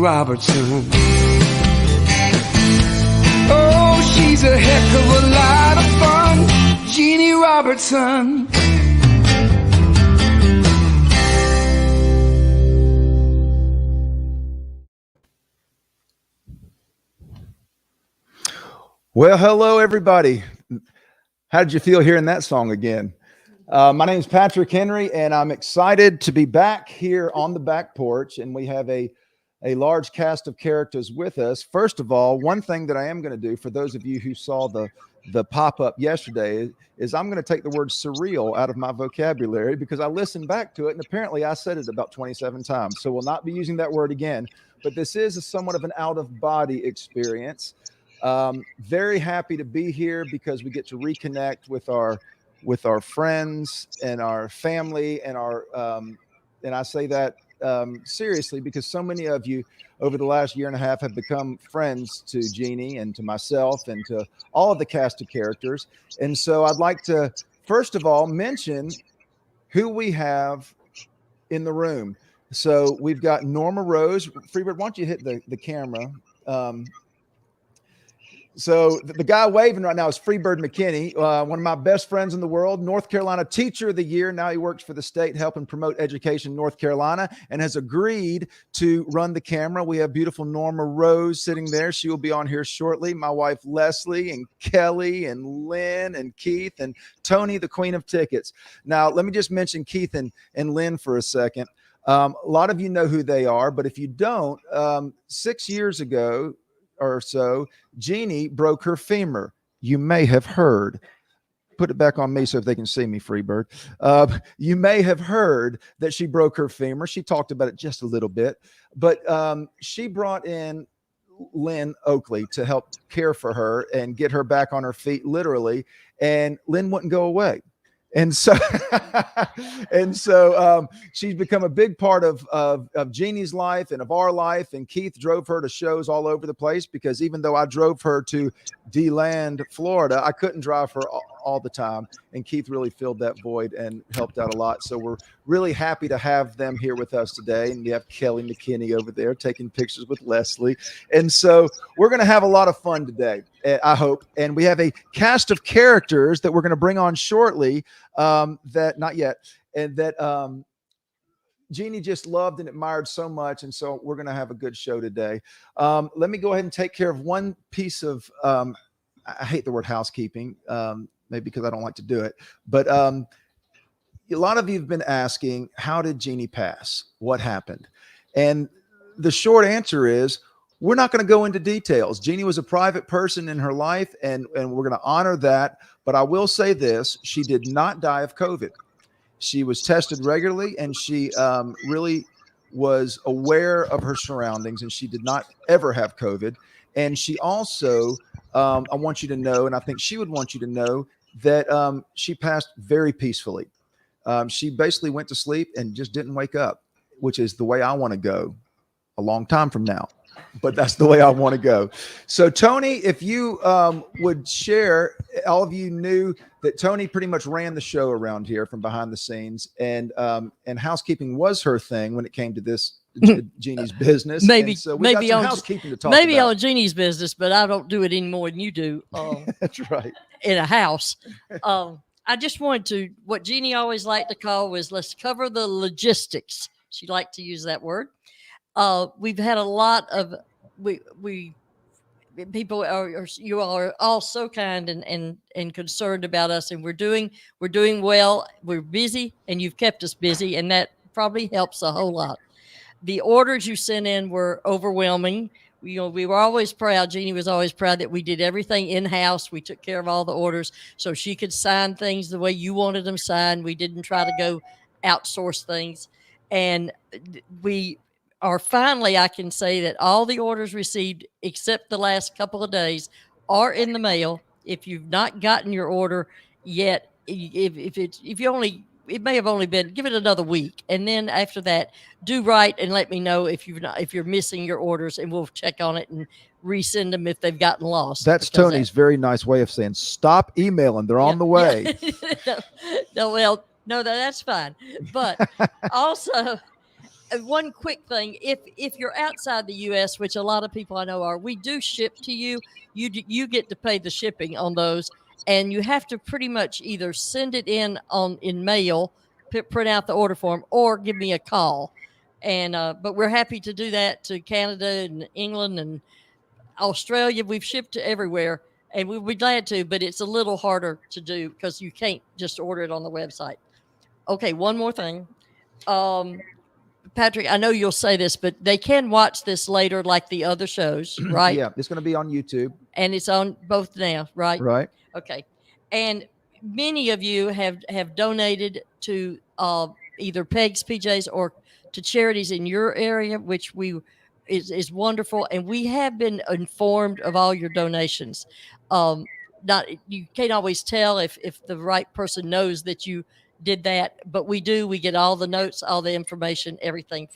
Robertson. Oh, she's a heck of a lot of fun, Jeanne Robertson. Well, hello, everybody. How did you feel hearing that song again? My name is Patrick Henry, and I'm excited to be back here on the back porch, and we have a large cast of characters with us. First of all, one thing that I am going to do for those of you who saw the pop-up yesterday is I'm going to take the word surreal out of my vocabulary because I listened back to it, and apparently I said it about 27 times. So we'll not be using that word again, but this is somewhat of an out-of-body experience. Very happy to be here because we get to reconnect with our friends and our family and and I say that seriously because so many of you over the last year and a half have become friends to Jeanne and to myself and to all of the cast of characters. And so I'd like to first of all mention who we have in the room. So we've got Norma Rose. Freebird, why don't you hit the camera? So the guy waving right now is Freebird McKinney, one of my best friends in the world, North Carolina Teacher of the Year. Now he works for the state helping promote education in North Carolina and has agreed to run the camera. We have beautiful Norma Rose sitting there. She will be on here shortly. My wife, Leslie, and Kelly, and Lynn, and Keith, and Tony, the queen of tickets. Now, let me just mention Keith and Lynn for a second. A lot of you know who they are, but if you don't, 6 years ago, or so, Jeanne broke her femur. You may have heard. Put it back on me so if they can see me, Freebird. You may have heard that she broke her femur. She talked about it just a little bit, but she brought in Lynn Oakley to help care for her and get her back on her feet, literally. And Lynn wouldn't go away. And so, she's become a big part of Jeannie's life and of our life. And Keith drove her to shows all over the place because even though I drove her to D-Land, Florida, I couldn't drive her all the time. And Keith really filled that void and helped out a lot. So we're really happy to have them here with us today. And we have Kelly McKinney over there taking pictures with Leslie. And so we're going to have a lot of fun today, I hope. And we have a cast of characters that we're going to bring on shortly. That not yet, and that Jeanne just loved and admired so much, and so we're going to have a good show today. Let me go ahead and take care of one piece of I hate the word housekeeping, maybe because I don't like to do it, but a lot of you have been asking, how did Jeanne pass? What happened? And the short answer is, we're not going to go into details. Jeanne was a private person in her life, and we're going to honor that. But I will say this, she did not die of COVID. She was tested regularly, and she really was aware of her surroundings, and she did not ever have COVID. And she also, I want you to know, and I think she would want you to know, that she passed very peacefully. She basically went to sleep and just didn't wake up, which is the way I want to go a long time from now. But that's the way I want to go. So Tony, if you would share, all of you knew that Tony pretty much ran the show around here from behind the scenes, and housekeeping was her thing when it came to this Jeannie's business. Maybe so we got some housekeeping to talk maybe about. on Jeannie's business, but I don't do it any more than you do. That's right. In a house. I just wanted to, what Jeanne always liked to call was, let's cover the logistics. She liked to use that word. We've had a lot of people are you all are all so kind and concerned about us, and we're doing well. We're busy, and you've kept us busy, and that probably helps a whole lot. The orders you sent in were overwhelming. We were always proud. Jeanne was always proud that we did everything in-house. We took care of all the orders so she could sign things the way you wanted them signed. We didn't try to go outsource things, and we are finally, I can say that all the orders received except the last couple of days are in the mail. If you've not gotten your order yet, it may have only been, give it another week, and then after that, do write and let me know if you're missing your orders, and we'll check on it and resend them if they've gotten lost. That's Tony's very nice way of saying stop emailing. They're on the way. No, that's fine. But also, one quick thing: if you're outside the U.S., which a lot of people I know are, we do ship to you. You get to pay the shipping on those, and you have to pretty much either send it in mail, print out the order form, or give me a call. And but we're happy to do that to Canada and England and Australia. We've shipped to everywhere, and we'd be glad to, but it's a little harder to do because you can't just order it on the website. Okay, one more thing. Patrick, I know you'll say this, but they can watch this later like the other shows, right? Yeah, it's going to be on YouTube. And it's on both now, right? Right. Okay. And many of you have donated to either Peg's PJs or to charities in your area, which is wonderful. And we have been informed of all your donations. Not you can't always tell if the right person knows that you did that, but we do. We get all the notes, all the information, everything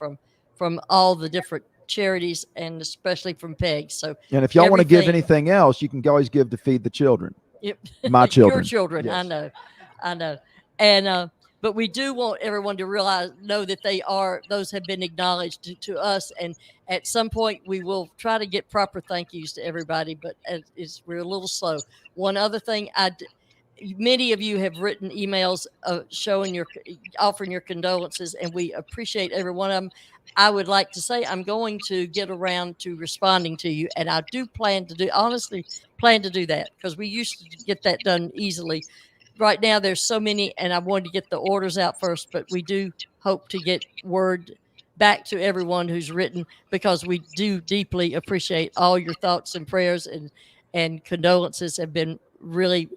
from all the different charities, and especially from Peg. So, and if y'all want to give anything else, you can always give to feed the children. Yep. My children. Your children. Yes. I know. And but we do want everyone to know that those have been acknowledged to us, and at some point we will try to get proper thank yous to everybody, but we're a little slow. One other thing, many of you have written emails offering your condolences, and we appreciate every one of them. I would like to say I'm going to get around to responding to you, and I do plan to do that because we used to get that done easily. Right now there's so many, and I wanted to get the orders out first, but we do hope to get word back to everyone who's written, because we do deeply appreciate all your thoughts and prayers, and condolences have been really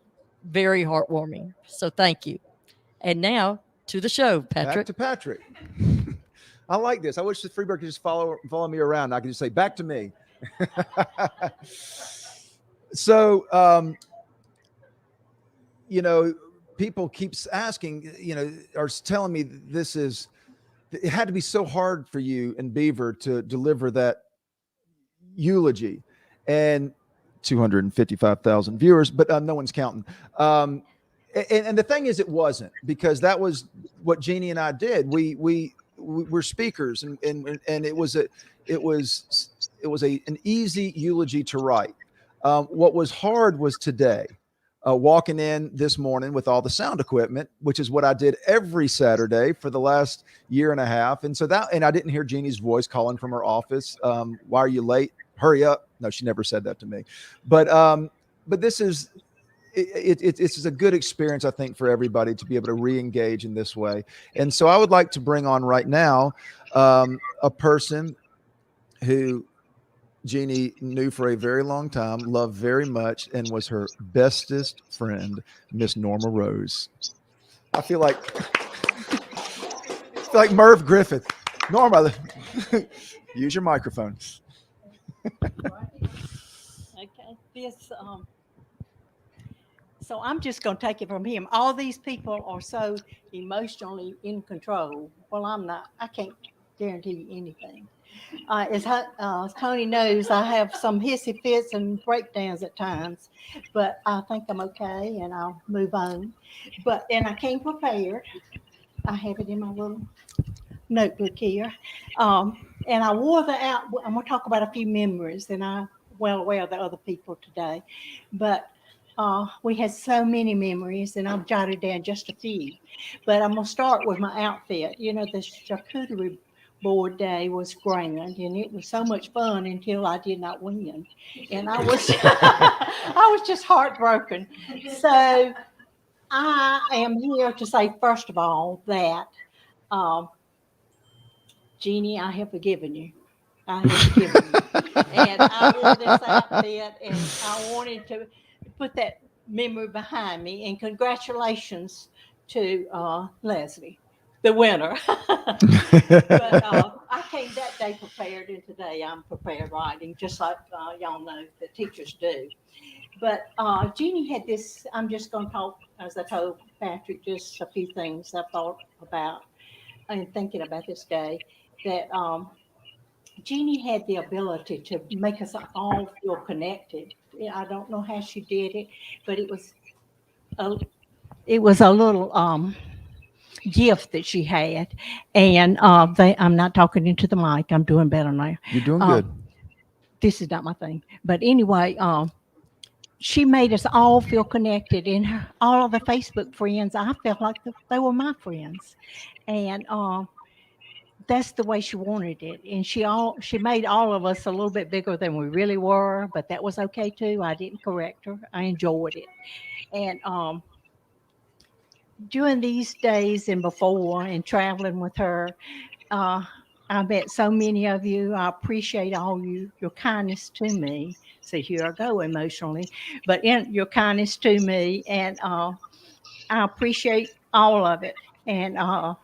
very heartwarming. So thank you. And now to the show, Patrick. Back to Patrick. I like this. I wish the Freeburg could just follow me around. I could just say, back to me. So, people keeps asking, are telling me it had to be so hard for you in Beaver to deliver that eulogy, and 255,000 viewers, but no one's counting. And the thing is, it wasn't, because that was what Jeannie and I did. We're speakers, and it was an easy eulogy to write. What was hard was today, walking in this morning with all the sound equipment, which is what I did every Saturday for the last year and a half. And I didn't hear Jeannie's voice calling from her office. Why are you late? Hurry up. No, she never said that to me. But this is, it's a good experience, I think, for everybody to be able to re-engage in this way. And so I would like to bring on right now a person who Jeannie knew for a very long time, loved very much, and was her bestest friend, Miss Norma Rose. I feel like Merv Griffith. Norma, use your microphone. Okay, so I'm just going to take it from him. All these people are so emotionally in control. Well, I'm not. I can't guarantee you anything. As Tony knows, I have some hissy fits and breakdowns at times, but I think I'm okay, and I'll move on. And I came prepared. I have it in my little notebook here. And I wore that out. I'm going to talk about a few memories, and I'm well aware of the other people today. But we had so many memories, and I've jotted down just a few. But I'm going to start with my outfit. The charcuterie board day was grand, and it was so much fun until I did not win. And I was I was just heartbroken. So I am here to say, first of all, that Jeannie, I have forgiven you. I have forgiven you. And I wore this outfit, and I wanted to put that memory behind me. And congratulations to Leslie, the winner. But I came that day prepared, and today I'm prepared writing, just like y'all know the teachers do. But Jeannie had this. I'm just going to talk, as I told Patrick, just a few things I thought about and thinking about this day. That Jeannie had the ability to make us all feel connected. I don't know how she did it, but it was a little gift that she had. And I'm not talking into the mic. I'm doing better now. You're doing good. This is not my thing. But anyway, she made us all feel connected. And all of the Facebook friends, I felt like they were my friends. And that's the way she wanted it. And she made all of us a little bit bigger than we really were, but that was okay too. I didn't correct her. I enjoyed it. And during these days and before and traveling with her, I met so many of you. I appreciate all your kindness to me. So here I go emotionally, but in your kindness to me, and I appreciate all of it. And I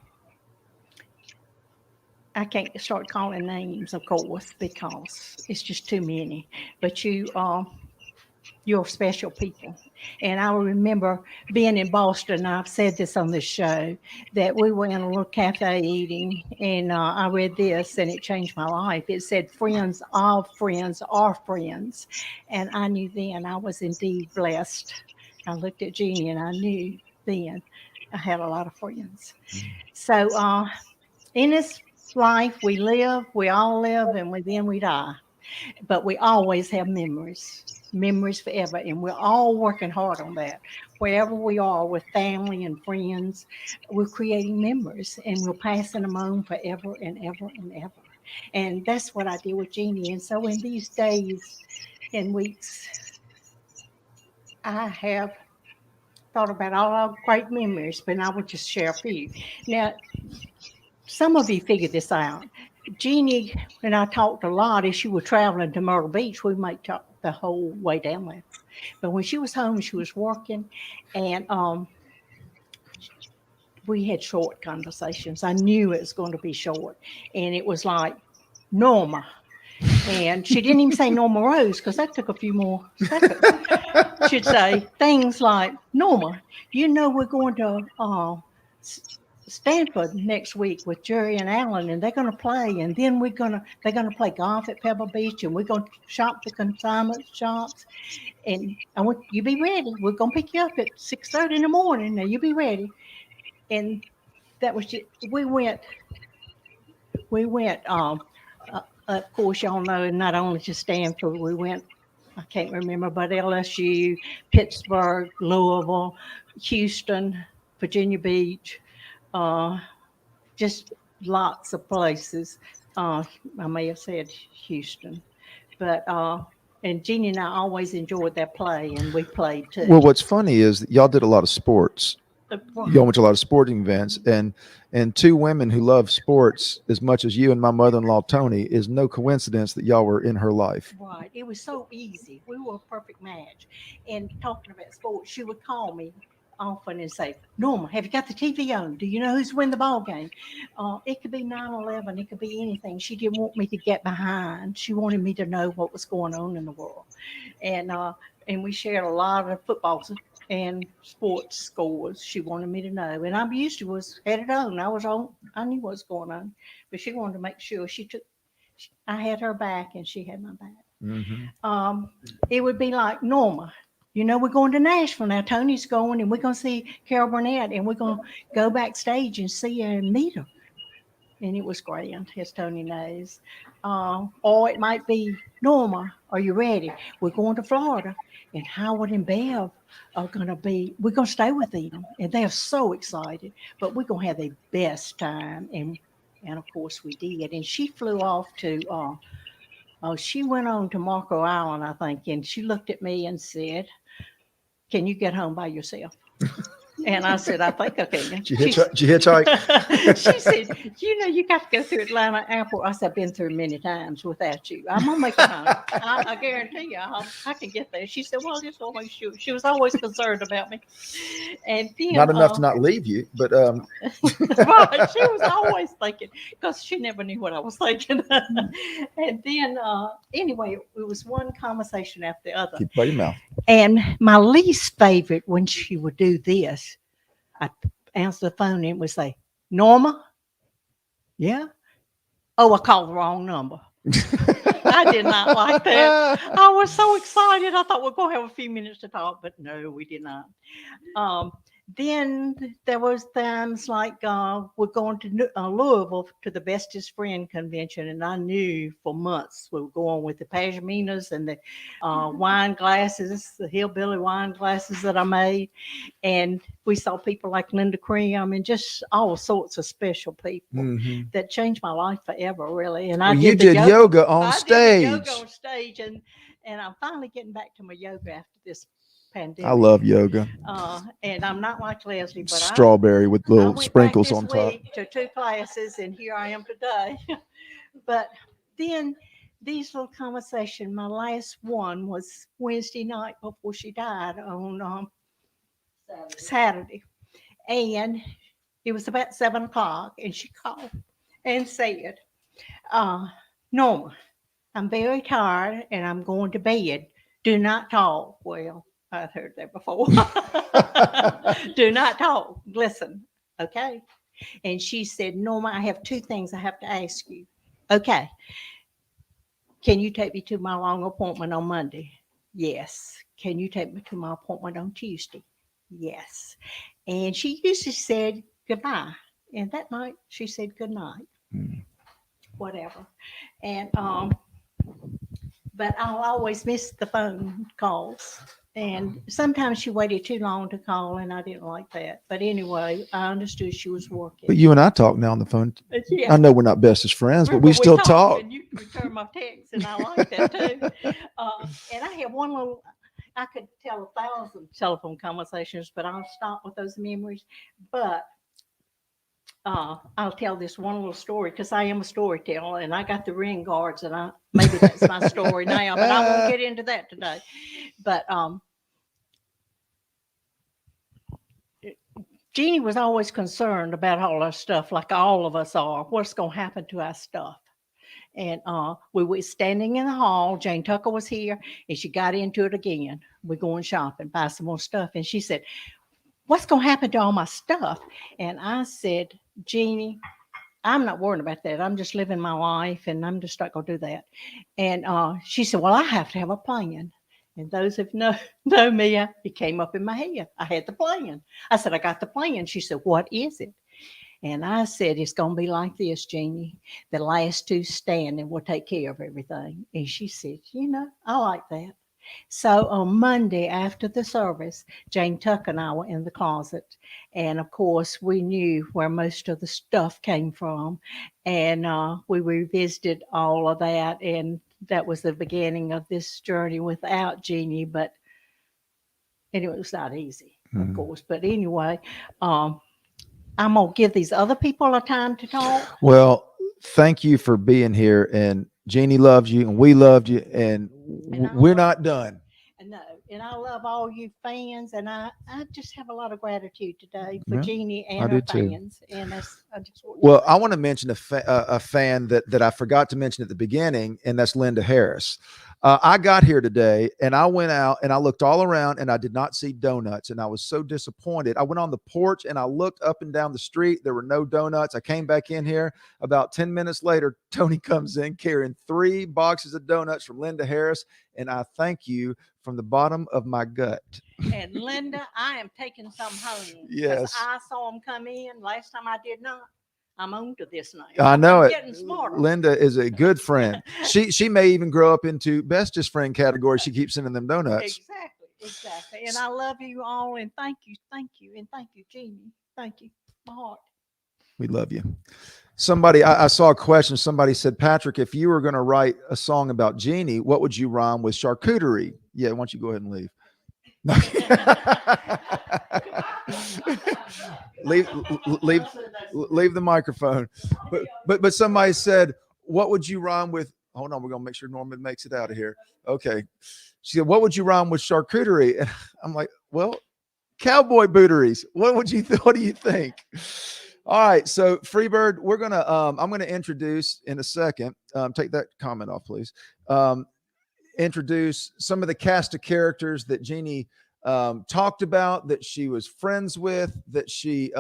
can't start calling names, of course, because it's just too many. But you're special people. And I remember being in Boston. I've said this on this show, that we were in a little cafe eating, and I read this, and it changed my life. It said, friends of friends are friends. And I knew then I was indeed blessed. I looked at Jeannie, and I knew then I had a lot of friends. So in this life, we all live, and then we die. But we always have memories forever. And we're all working hard on that. Wherever we are with family and friends, we're creating memories, and we're passing them on forever and ever and ever. And that's what I did with Jeannie. And so in these days and weeks, I have thought about all our great memories, but I will just share a few. Now, some of you figured this out. Jeannie and I talked a lot as she was traveling to Myrtle Beach. We might talk the whole way down there. But when she was home, she was working, and we had short conversations. I knew it was going to be short. And it was like, Norma. And she didn't even say Norma Rose, because that took a few more seconds. She'd say things like, Norma, we're going to Stanford next week with Jerry and Alan, and they're going to play, and then they're going to play golf at Pebble Beach, and we're going to shop the consignment shops, and I want you be ready. We're going to pick you up at 6:30 in the morning. Now you be ready. And that was just, we went. Of course, y'all know, not only to Stanford, we went. I can't remember, but LSU, Pittsburgh, Louisville, Houston, Virginia Beach. Just lots of places. I may have said Houston, but and Jeannie and I always enjoyed that play, and we played too. Well, what's funny is that y'all did a lot of sports. Y'all went to a lot of sporting events, and two women who love sports as much as you and my mother-in-law Tony, is no coincidence that y'all were in her life. Right. It was so easy. We were a perfect match. And talking about sports, she would call me often and say, Norma, have you got the TV on? Do you know who's winning the ball game? It could be 9/11. It could be anything. She didn't want me to get behind. She wanted me to know what was going on in the world. And we shared a lot of football and sports scores. She wanted me to know. And I usually was headed on. I knew what was going on. But she wanted to make sure I had her back and she had my back. Mm-hmm. It would be like, Norma, we're going to Nashville now. Tony's going, and we're going to see Carol Burnett, and we're going to go backstage and see her and meet her. And it was grand, as Tony knows. Or it might be, Norma, are you ready? We're going to Florida, and Howard and Bev are going to we're going to stay with them. And they're so excited, but we're going to have the best time. And of course we did. And she flew off to, she went on to Marco Island, I think, and she looked at me and said, can you get home by yourself? And I said, I think I can. Did you hitchhike? She said, you got to go through Atlanta Airport. I said, I've been through many times without you. I'm going to make it home. I guarantee you, I can get there. She said, well, just always shoot. She was always concerned about me. And then, not enough to not leave you, but right, she was always thinking, because she never knew what I was thinking. And then, anyway, it was one conversation after the other. Keep by your mouth. And my least favorite, when she would do this, I'd answer the phone and it would say, Norma? Yeah? Oh, I called the wrong number. I did not like that. I was so excited. I thought we're going to have a few minutes to talk, but no, we did not. Then there was times like we're going to Louisville to the Bestest Friend Convention, and I knew for months we were going with the pashminas and the wine glasses, the hillbilly wine glasses that I made. And we saw people like Linda Cream and just all sorts of special people that changed my life forever, really. And you did yoga on stage. I did yoga on stage, and I'm finally getting back to my yoga after this pandemic. I love yoga. And I'm not like Leslie, but strawberry with little sprinkles on top. I went back this week to 2 classes, and here I am today. But then these little conversations, my last one was Wednesday night before she died on Saturday. And it was about 7 o'clock, and she called and said, Norma, I'm very tired and I'm going to bed. Do not talk. Well, I've heard that before. Do not talk. Listen. Okay. And she said, Norma, I have 2 things I have to ask you. Okay. Can you take me to my long appointment on Monday? Yes. Can you take me to my appointment on Tuesday? Yes. And she usually said goodbye. And that night she said good night. Whatever. And but I'll always miss the phone calls. And sometimes she waited too long to call, and I didn't like that. But anyway, I understood she was working. But you and I talk now on the phone. Yeah. I know we're not bestest friends, but we still talk. And you return my text, and I like that too. And I have one little, I could tell 1,000 telephone conversations, but I'll stop with those memories. But I'll tell this one little story because I am a storyteller, and I got the ring guards, and maybe that's my story now, but I won't get into that today. But Jeannie was always concerned about all our stuff, like all of us are. What's going to happen to our stuff? And we were standing in the hall. Jane Tucker was here, and she got into it again. We're going shopping, buy some more stuff. And she said, what's going to happen to all my stuff? And I said, Jeannie, I'm not worried about that. I'm just living my life, and I'm just not going to do that. And she said, well, I have to have a plan. And those who know me, it came up in my head. I had the plan. I said, I got the plan. She said, what is it? And I said, it's going to be like this, Jeannie. The last 2 standing will take care of everything. And she said, I like that. So on Monday after the service, Jane Tucker and I were in the closet. And of course, we knew where most of the stuff came from. And we revisited all of that. And that was the beginning of this journey without Jeannie. But anyway, it was not easy, of course. But anyway, I'm going to give these other people a time to talk. Well, thank you for being here. And Jeannie loves you, and we loved you, and we're not done. No, and I love all you fans, and I just have a lot of gratitude today for Jeannie and her fans. And I want to mention a fan that I forgot to mention at the beginning, and that's Linda Harris. I got here today, and I went out and I looked all around, and I did not see donuts, and I was so disappointed. I went on the porch and I looked up and down the street. There were no donuts. I came back in here. About 10 minutes later, Tony comes in carrying 3 boxes of donuts from Linda Harris, and I thank you from the bottom of my gut. And Linda, I am taking some home. Yes. I saw them come in. Last time I did not. I'm on to this now. I know I'm it. Getting smarter. Linda is a good friend. She may even grow up into bestest friend category. She keeps sending them donuts. Exactly. And I love you all, and thank you, and thank you, Jeannie. Thank you, my heart. We love you. Somebody, I saw a question. Somebody said, Patrick, if you were going to write a song about Jeannie, what would you rhyme with charcuterie? Yeah, why don't you go ahead and leave? leave the microphone. But somebody said, what would you rhyme with? Hold on, we're gonna make sure Norman makes it out of here. Okay. She said, what would you rhyme with charcuterie? And I'm like, well, cowboy booteries. What do you think? All right, so Freebird, we're gonna I'm gonna introduce in a second. Take that comment off, please. Introduce some of the cast of characters that Jeannie talked about, that she was friends with, that she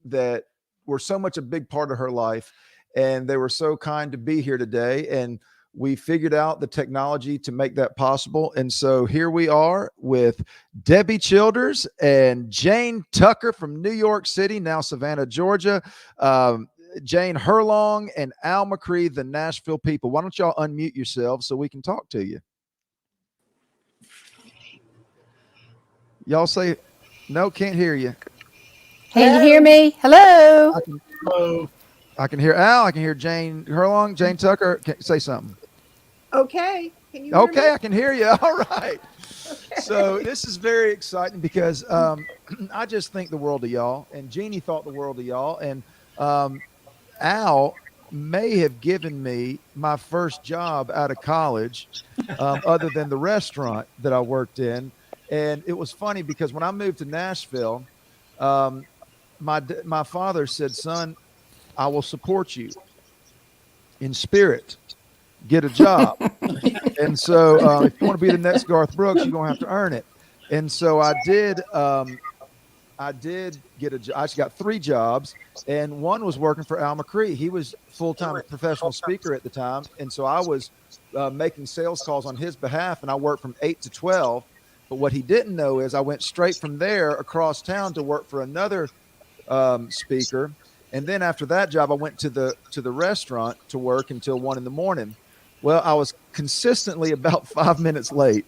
that were so much a big part of her life, and they were so kind to be here today. And we figured out the technology to make that possible. And so here we are with Debbie Childers and Jane Tucker from New York City, now Savannah, Georgia. Jane Herlong and Al McCree, the Nashville people. Why don't y'all unmute yourselves so we can talk to you? Y'all say, no, can't hear you. Can you hear me? Hello. I can hear Al. I can hear Jane Herlong. Jane Tucker, say something. Okay. Can you hear Okay, me? I can hear you. All right. Okay. So this is very exciting because I just think the world of y'all, and Jeannie thought the world of y'all, and Al may have given me my first job out of college, other than the restaurant that I worked in. And it was funny because when I moved to Nashville, my father said, son, I will support you in spirit. Get a job. And so if you want to be the next Garth Brooks, you're going to have to earn it. And so I did get a job. I actually got 3 jobs, and one was working for Al McCree. He was full-time professional speaker at the time. And so I was making sales calls on his behalf, and I worked from 8 to 12. But what he didn't know is I went straight from there across town to work for another speaker. And then after that job, I went to the restaurant to work until 1 a.m. Well, I was consistently about 5 minutes late,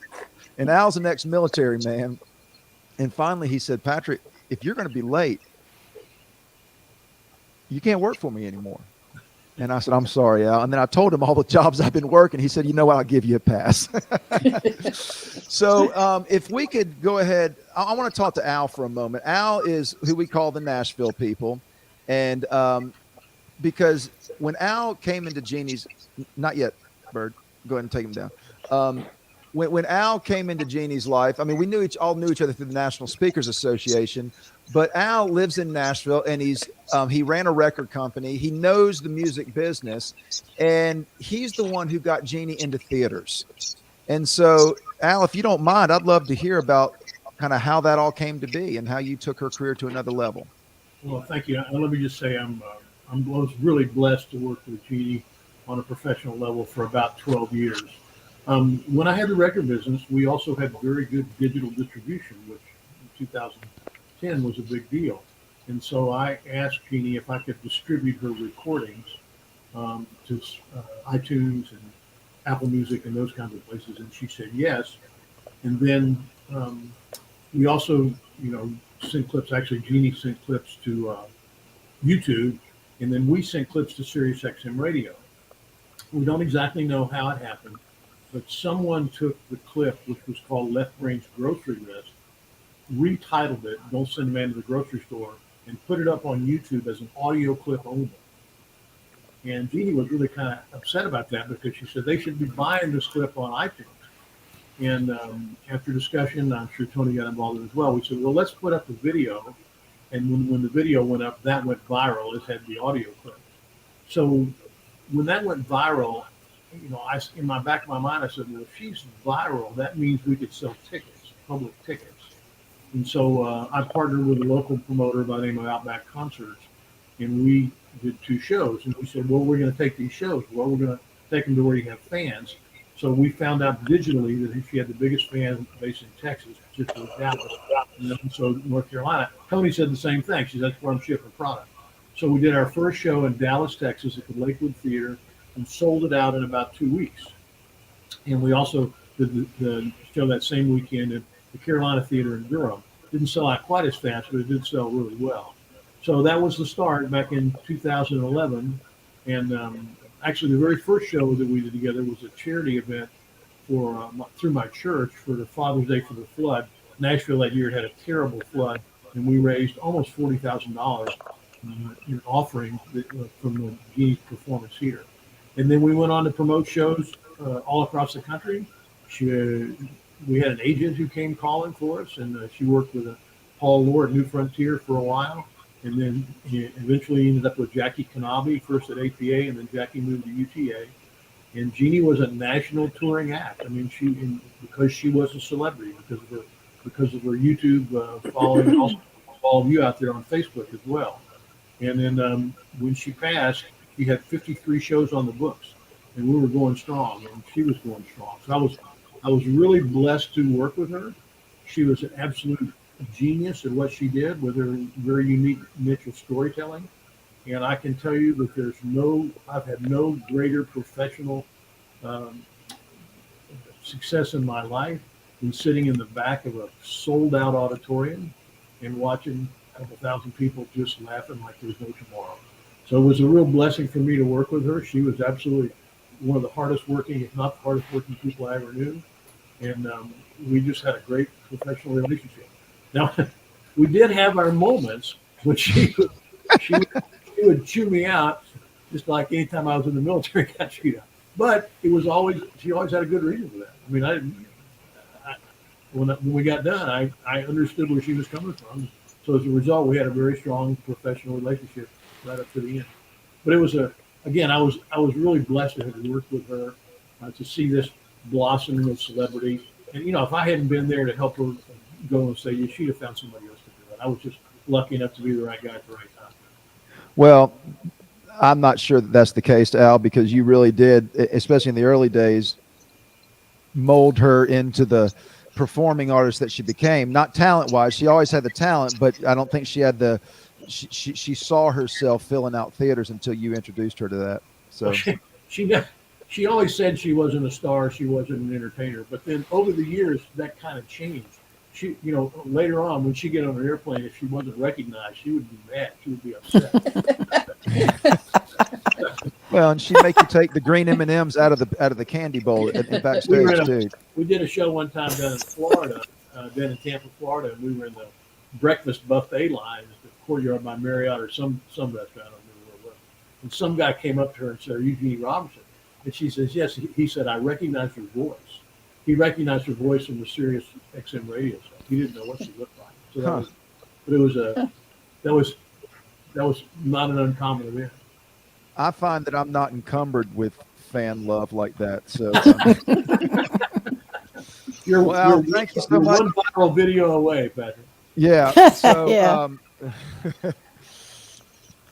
and Al's an ex-military man. And finally he said, Patrick, if you're going to be late, you can't work for me anymore. And I said, I'm sorry, Al. And then I told him all the jobs I've been working. He said, you know what? I'll give you a pass. So if we could go ahead, I want to talk to Al for a moment. Al is who we call the Nashville people. And because when Al came into Jeannie's, not yet, Bird, go ahead and take him down. When Al came into Jeannie's life, I mean, we all knew each other through the National Speakers Association, but Al lives in Nashville, and he ran a record company. He knows the music business, and he's the one who got Jeannie into theaters. And so, Al, if you don't mind, I'd love to hear about kind of how that all came to be and how you took her career to another level. Well, thank you. Let me just say I was really blessed to work with Jeannie on a professional level for about 12 years. When I had the record business, we also had very good digital distribution, which in 2010 was a big deal. And so I asked Jeannie if I could distribute her recordings to iTunes and Apple Music and those kinds of places. And she said yes. And then we also, sent clips. Actually, Jeannie sent clips to YouTube, and then we sent clips to Sirius XM Radio. We don't exactly know how it happened, but someone took the clip, which was called Left Brain's Grocery List, retitled it, Don't Send a Man to the Grocery Store, and put it up on YouTube as an audio clip only. And Jeannie was really kind of upset about that because she said they should be buying this clip on iTunes. And after discussion, I'm sure Tony got involved as well. We said, well, let's put up the video. And when the video went up, that went viral. It had the audio clip. So when that went viral, in my back of my mind, I said, well, if she's viral, that means we could sell tickets, public tickets. And so I partnered with a local promoter by the name of Outback Concerts, and we did 2 shows. And we said, well, we're going to take these shows. Well, we're going to take them to where you have fans. So we found out digitally that she had the biggest fan base in Texas, particularly Dallas, and also North Carolina. Tony said the same thing. She said, that's where I'm shipping product. So we did our first show in Dallas, Texas at the Lakewood Theater and sold it out in about 2 weeks. And we also did the show that same weekend at the Carolina Theater in Durham. Didn't sell out quite as fast, but it did sell really well. So that was the start back in 2011. And actually, the very first show that we did together was a charity event through my church for the Father's Day for the flood. Nashville that year had a terrible flood, and we raised almost $40,000 in offering from the Jeannie's performance here. And then we went on to promote shows all across the country. We had an agent who came calling for us, and she worked with Paul Lohr at New Frontier for a while. And then he eventually ended up with Jackie Kanabe, first at APA, and then Jackie moved to UTA. And Jeannie was a national touring act. I mean, because she was a celebrity, because of her YouTube following, also all of you out there on Facebook as well. And then when she passed, she had 53 shows on the books. and we were going strong, and she was going strong. So I was really blessed to work with her. She was an absolute genius at what she did with her very unique niche of storytelling. And I can tell you that I've had no greater professional um, success in my life than sitting in the back of a sold out auditorium and watching a couple thousand people just laughing like there's no tomorrow. So it was a real blessing for me to work with her. She was absolutely one of the hardest working, if not the hardest working people I ever knew. And we just had a great professional relationship. Now, we did have our moments when she would chew me out, just like anytime I was in the military, got chewed out. But she always had a good reason for that. I mean, when we got done, I understood where she was coming from. So as a result, we had a very strong professional relationship right up to the end. But it was again, I was really blessed to have worked with her, to see this blossoming of celebrity. And if I hadn't been there to help her go and say, she'd have found somebody else to do it. I was just lucky enough to be the right guy at the right time. Well, I'm not sure that that's the case, Al, because you really did, especially in the early days, mold her into the performing artist that she became. Not talent-wise, she always had the talent, but I don't think she had she saw herself filling out theaters until you introduced her to that. So she always said she wasn't a star, she wasn't an entertainer. But then over the years, that kind of changed. She, later on, when she get on an airplane, if she wasn't recognized, she would be mad. She would be upset. Well, and she'd make you take the green M&Ms out of the candy bowl in backstage too. We did a show one time down in Florida, down in Tampa, Florida, and we were in the breakfast buffet line at the Courtyard by Marriott or some restaurant. I don't remember where it was. And some guy came up to her and said, "Are you Jeanne Robertson?" And she says, "Yes." He said, "I recognize your voice." He recognized her voice from the Sirius XM radio stuff. He didn't know what she looked like. So that was not an uncommon event. I find that I'm not encumbered with fan love like that. So thank you so much. One viral video away, Patrick. Yeah. So Yeah.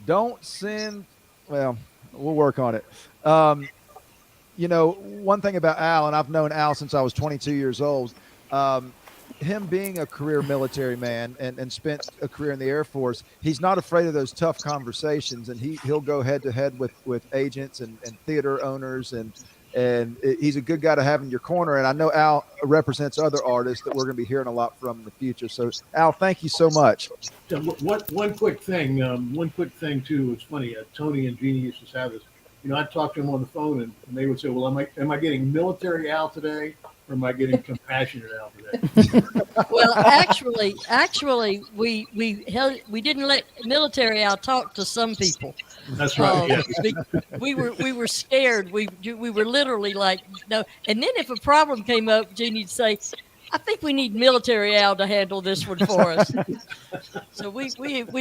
Don't send. Well, we'll work on it. One thing about Al, and I've known Al since I was 22 years old. Him being a career military man and spent a career in the Air Force, he's not afraid of those tough conversations, and he'll go head to head with agents and theater owners, and he's a good guy to have in your corner. And I know Al represents other artists that we're going to be hearing a lot from in the future. So Al, thank you so much. So one quick thing too. It's funny. Tony and Jeannie used to have this. I'd talk to them on the phone, and they would say, "Well, am I getting military Al today, or am I getting compassionate Al today?" Well, actually, we didn't let military Al talk to some people. That's right. Yeah. We were scared. We were literally like, no. And then if a problem came up, Jeannie'd say, "I think we need military Al to handle this one for us." So we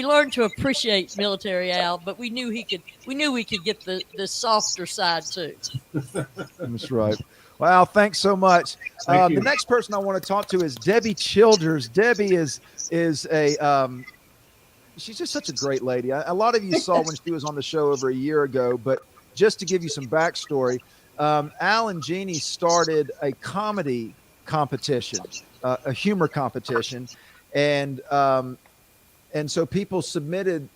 learned to appreciate military Al, but we knew we could get the softer side too. That's right. Well, Al, thanks so much. The next person I want to talk to is Debbie Childers. Debbie is a she's just such a great lady. A lot of you saw when she was on the show over a year ago, but just to give you some backstory, Al and Jeannie started a comedy competition, a humor competition, and so people submitted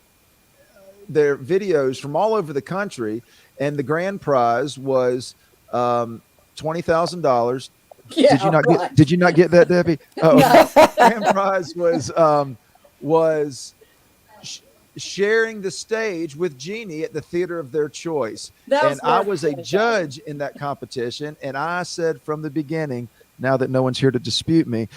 their videos from all over the country, and the grand prize was $20,000. Yeah, Did you not get that, Debbie? Oh, No. grand prize was sharing the stage with Jeannie at the theater of their choice. And I was a judge in that competition, and I said from the beginning, now that no one's here to dispute me,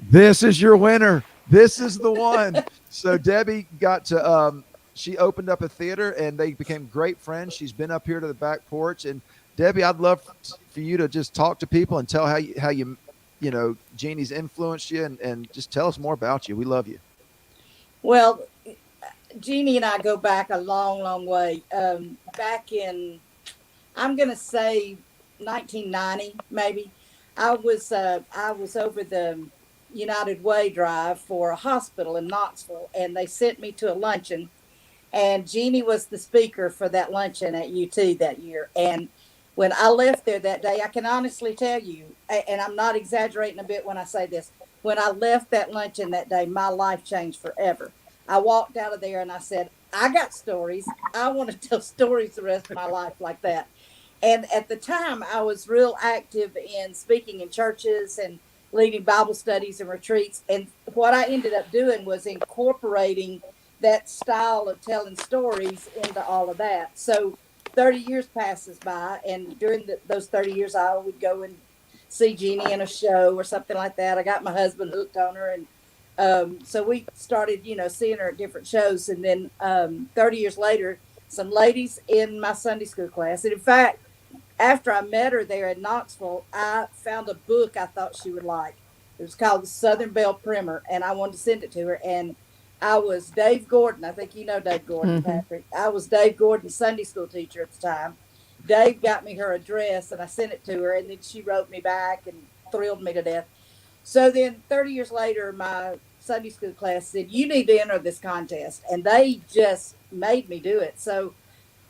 this is your winner. This is the one. So Debbie got to, she opened up a theater, and they became great friends. She's been up here to the back porch. And Debbie, I'd love for you to just talk to people and tell how you Jeannie's influenced you, and just tell us more about you. We love you. Well, Jeannie and I go back a long, long way. Back in, I'm going to say 1990, maybe. I was over the United Way drive for a hospital in Knoxville, and they sent me to a luncheon. And Jeannie was the speaker for that luncheon at UT that year. And when I left there that day, I can honestly tell you, and I'm not exaggerating a bit when I say this, when I left that luncheon that day, my life changed forever. I walked out of there and I said, I got stories. I want to tell stories the rest of my life like that. And at the time, I was real active in speaking in churches and leading Bible studies and retreats. And what I ended up doing was incorporating that style of telling stories into all of that. So 30 years passes by, and during those 30 years, I would go and see Jeannie in a show or something like that. I got my husband hooked on her, and so we started, seeing her at different shows. And then 30 years later, some ladies in my Sunday school class, and in fact, after I met her there in Knoxville, I found a book I thought she would like. It was called the Southern Belle Primer, and I wanted to send it to her. And I was Dave Gordon. I think you know Dave Gordon, Patrick. I was Dave Gordon's Sunday school teacher at the time. Dave got me her address, and I sent it to her, and then she wrote me back and thrilled me to death. So then 30 years later, my Sunday school class said, you need to enter this contest. And they just made me do it. So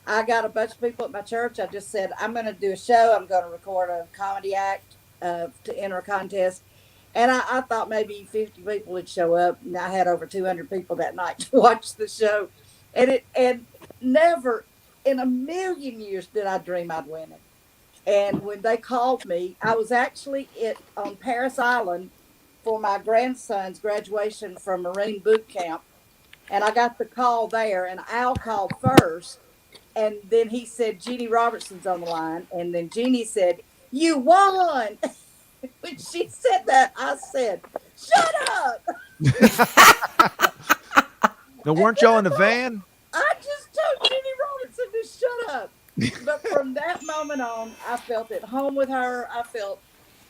I got a bunch of people at my church. I just said, I'm going to do a show. I'm going to record a comedy act to enter a contest. And I thought maybe 50 people would show up. And I had over 200 people that night to watch the show. And never in a million years did I dream I'd win it. And when they called me, I was actually on Paris Island for my grandson's graduation from Marine boot camp. And I got the call there, and Al called first. And then he said, Jeanne Robertson's on the line. And then Jeannie said, you won. When she said that, I said, shut up. Now, weren't y'all in the van? I just told Jeanne Robertson to shut up. But from that moment on, I felt at home with her. I felt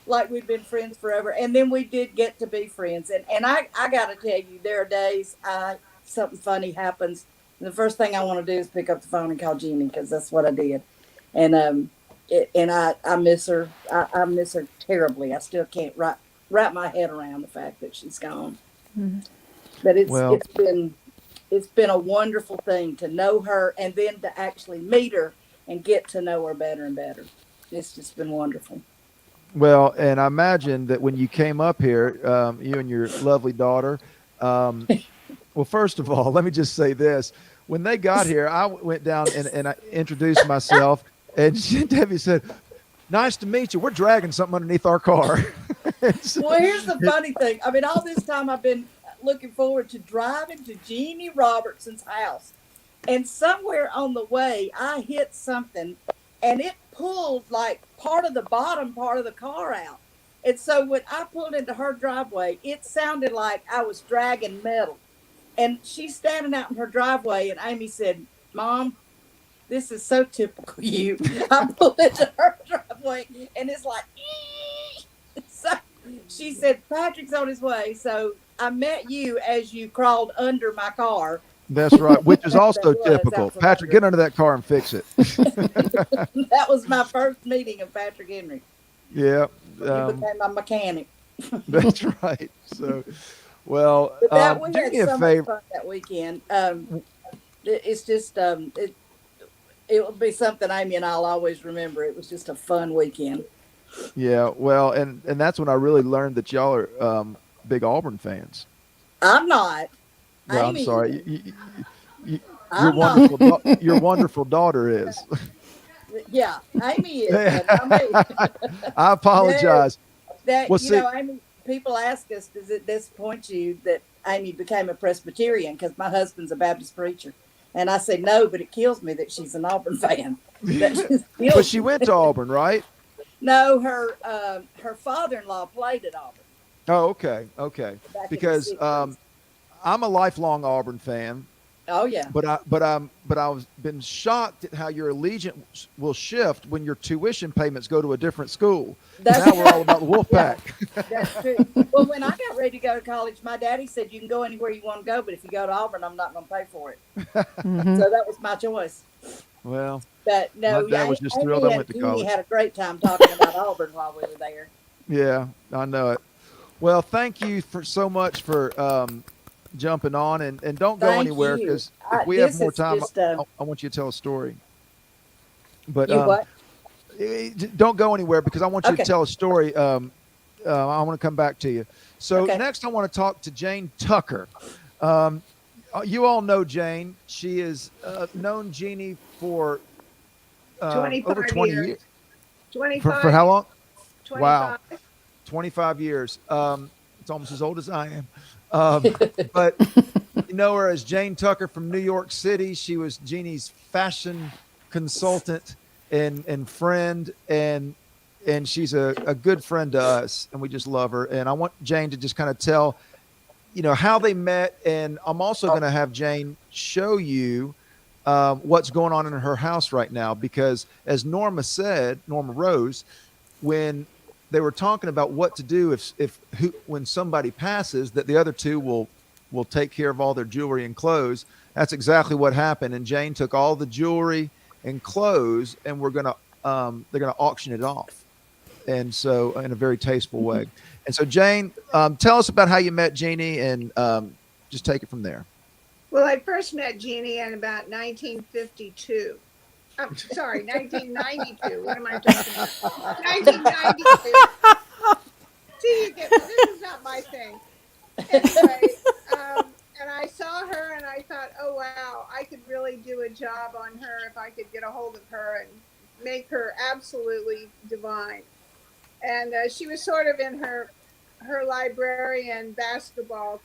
like we'd been friends forever. And then we did get to be friends. And I got to tell you, there are days something funny happens. And the first thing I want to do is pick up the phone and call Jeannie, because that's what I did. And I miss her. I miss her terribly. I still can't wrap my head around the fact that she's gone. Mm-hmm. But it's been a wonderful thing to know her, and then to actually meet her and get to know her better and better. It's just been wonderful. Well, and I imagine that when you came up here, you and your lovely daughter, well, first of all, let me just say this. When they got here, I went down and I introduced myself, and Debbie said, nice to meet you. We're dragging something underneath our car. Well, here's the funny thing. I mean, all this time I've been looking forward to driving to Jeanne Robertson's house. And somewhere on the way, I hit something, and it pulled like part of the bottom part of the car out. And so when I pulled into her driveway, it sounded like I was dragging metal. And she's standing out in her driveway, and Amy said, Mom, this is so typical you. I pulled into her driveway, and it's like, ee! So she said, Patrick's on his way. So I met you as you crawled under my car. That's right, which is also typical. Patrick, get under that car and fix it. That was my first meeting of Patrick Henry. Yeah. You became my mechanic. That's right. So, well, we had do me a so favor. much fun that weekend. It's just, it will be something Amy and I'll always remember. It was just a fun weekend. Yeah, well, and that's when I really learned that y'all are big Auburn fans. I'm not. Well, Amy, I'm sorry. Your wonderful daughter is. Yeah, Amy is. I apologize. Amy, people ask us, does it disappoint you that Amy became a Presbyterian? Because my husband's a Baptist preacher. And I say no, but it kills me that she's an Auburn fan. But she went to Auburn, right? No, her father-in-law played at Auburn. Oh, okay. Because I'm a lifelong Auburn fan. Oh yeah. But I've been shocked at how your allegiance will shift when your tuition payments go to a different school. Now we're all about the Wolfpack. Yeah, that's true. Well, when I got ready to go to college, my daddy said you can go anywhere you want to go, but if you go to Auburn, I'm not going to pay for it. Mm-hmm. So that was my choice. Well, but no, my dad was just thrilled I went to college. We had a great time talking about Auburn while we were there. Yeah, I know it. Well, thank you so much for jumping on, and don't go Thank anywhere, you. because if we have This more is time, just I want you to tell a story. But you what? don't go anywhere, because I want you to Okay. tell a story. I want to come back to you. So Okay. next, I want to talk to Jeanne Tucker. Um, you all know Jane. She is known Jeannie for 25 over 20 years. years. 25. For how long? 25. Wow, 25 years. It's almost as old as I am. But you know her as Jeanne Tucker from New York City. She was Jeannie's fashion consultant and friend, and she's a good friend to us, and we just love her. And I want Jane to just kind of tell, how they met. And I'm also going to have Jane show you what's going on in her house right now, because as Norma Rose, when they were talking about what to do when somebody passes, that the other two will take care of all their jewelry and clothes. That's exactly what happened. And Jane took all the jewelry and clothes, and they're going to auction it off. And so, in a very tasteful way. And so, Jane, tell us about how you met Jeannie, and just take it from there. Well, I first met Jeannie in about 1952. I'm sorry, 1992. What am I talking about? 1992. See, this is not my thing. Anyway, and I saw her and I thought, oh, wow, I could really do a job on her if I could get a hold of her and make her absolutely divine. And she was sort of in her librarian basketball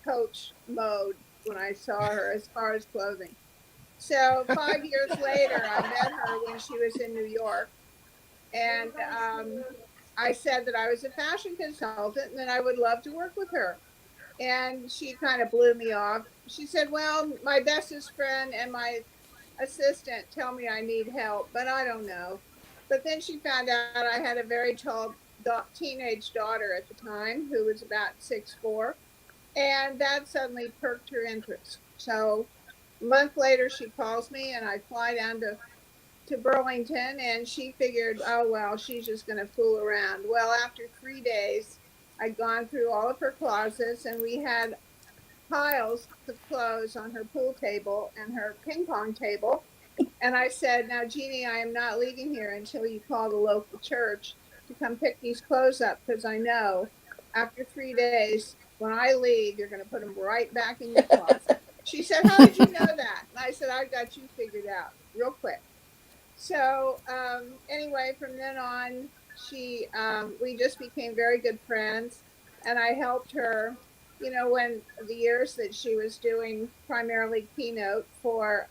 coach mode when I saw her, as far as clothing. So 5 years later, I met her when she was in New York, and I said that I was a fashion consultant and that I would love to work with her. And she kind of blew me off. She said, well, my bestest friend and my assistant tell me I need help, but I don't know. But then she found out I had a very tall teenage daughter at the time who was about 6'4", and that suddenly perked her interest. So a month later, she calls me, and I fly down to Burlington, and she figured, oh, well, she's just going to fool around. Well, after 3 days, I'd gone through all of her closets, and we had piles of clothes on her pool table and her ping pong table. And I said, now, Jeannie, I am not leaving here until you call the local church to come pick these clothes up, because I know after 3 days, when I leave, you're going to put them right back in your closet. She said, how did you know that? And I said, I've got you figured out real quick. So anyway, from then on, we just became very good friends, and I helped her, when the years that she was doing primarily keynote for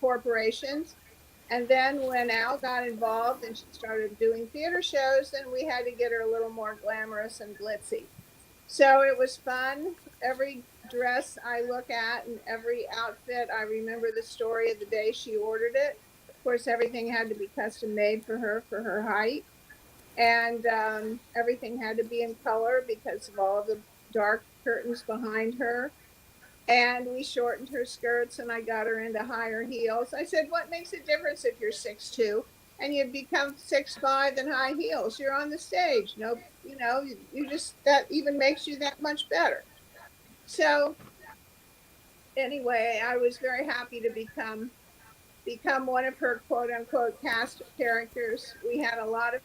corporations. And then when Al got involved and she started doing theater shows, then we had to get her a little more glamorous and glitzy. So it was fun. Every dress I look at and every outfit, I remember the story of the day she ordered it. Of course, everything had to be custom made for her height. And everything had to be in color because of all of the dark curtains behind her. And we shortened her skirts, and I got her into higher heels. I said, what makes a difference if you're 6'2" and you become 6'5" in high heels? You're on the stage. No, you just, that even makes you that much better. So anyway, I was very happy to become one of her quote unquote cast characters. We had a lot of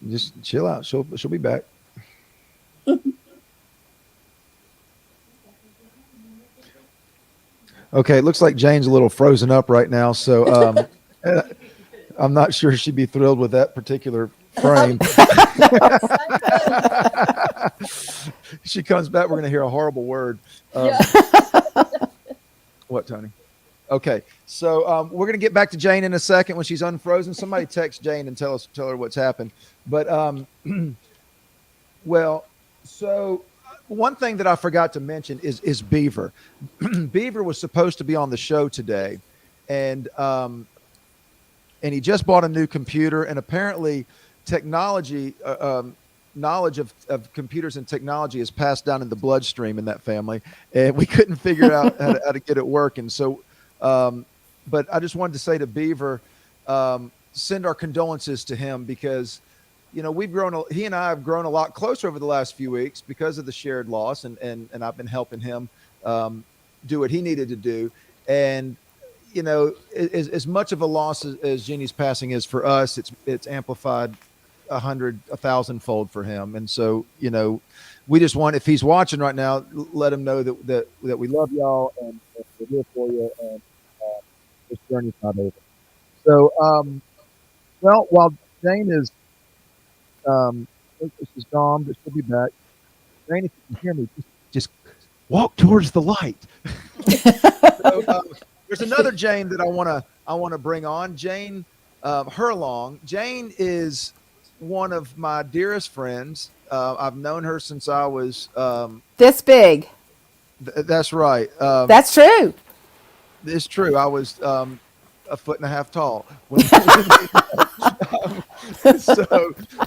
Just chill out. She'll be back. Okay, it looks like Jane's a little frozen up right now, so I'm not sure she'd be thrilled with that particular frame. She comes back, we're going to hear a horrible word. What, Tony? Okay, so we're going to get back to Jane in a second when she's unfrozen. Somebody text Jane and tell her what's happened. But well, so one thing that I forgot to mention is Beaver. Beaver was supposed to be on the show today, and he just bought a new computer, and apparently technology, knowledge of computers and technology is passed down in the bloodstream in that family, and we couldn't figure out how to get it working. So, but I just wanted to say to Beaver, send our condolences to him, because he and I have grown a lot closer over the last few weeks because of the shared loss, and I've been helping him do what he needed to do. And as much of a loss as Jeannie's passing is for us, it's amplified 1,000-fold for him. And so we just want, if he's watching right now, let him know that we love y'all and we're here for you, and this journey's not over. So well, while Jane is she's gone, but she'll be back. Jane, if you can hear me, just walk towards the light. So, there's another Jane that I want to bring on, Jeanne Robertson. Jane is one of my dearest friends. I've known her since I was this big. That's right. That's true. It's true. I was 1.5 feet tall.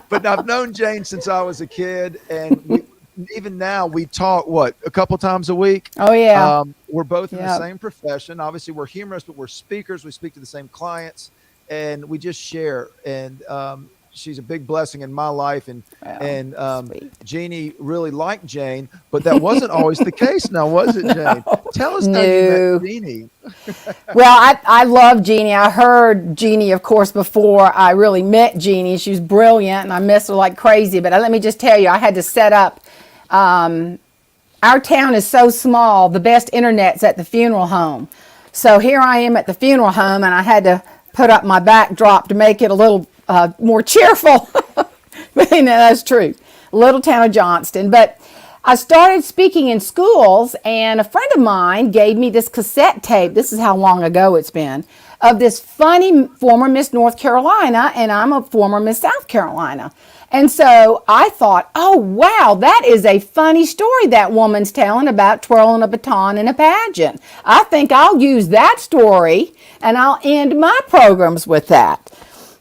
But I've known Jane since I was a kid, and even now we talk a couple times a week. Oh yeah. We're both in the same profession. Obviously we're humorists, but we're speakers. We speak to the same clients, and we just share. And she's a big blessing in my life. And Jeannie really liked Jane, but that wasn't always the case. Now, was it, Jane? Tell us how you met Jeannie. Well, I love Jeannie. I heard Jeannie, of course, before I really met Jeannie. She was brilliant, and I miss her like crazy. But let me just tell you, I had to set up. Our town is so small, the best internet's at the funeral home. So here I am at the funeral home, and I had to put up my backdrop to make it a little more cheerful. But that's true. Little town of Johnston. But I started speaking in schools, and a friend of mine gave me this cassette tape. This is how long ago it's been, of this funny former Miss North Carolina, and I'm a former Miss South Carolina. And so I thought, oh, wow, that is a funny story that woman's telling about twirling a baton in a pageant. I think I'll use that story, and I'll end my programs with that.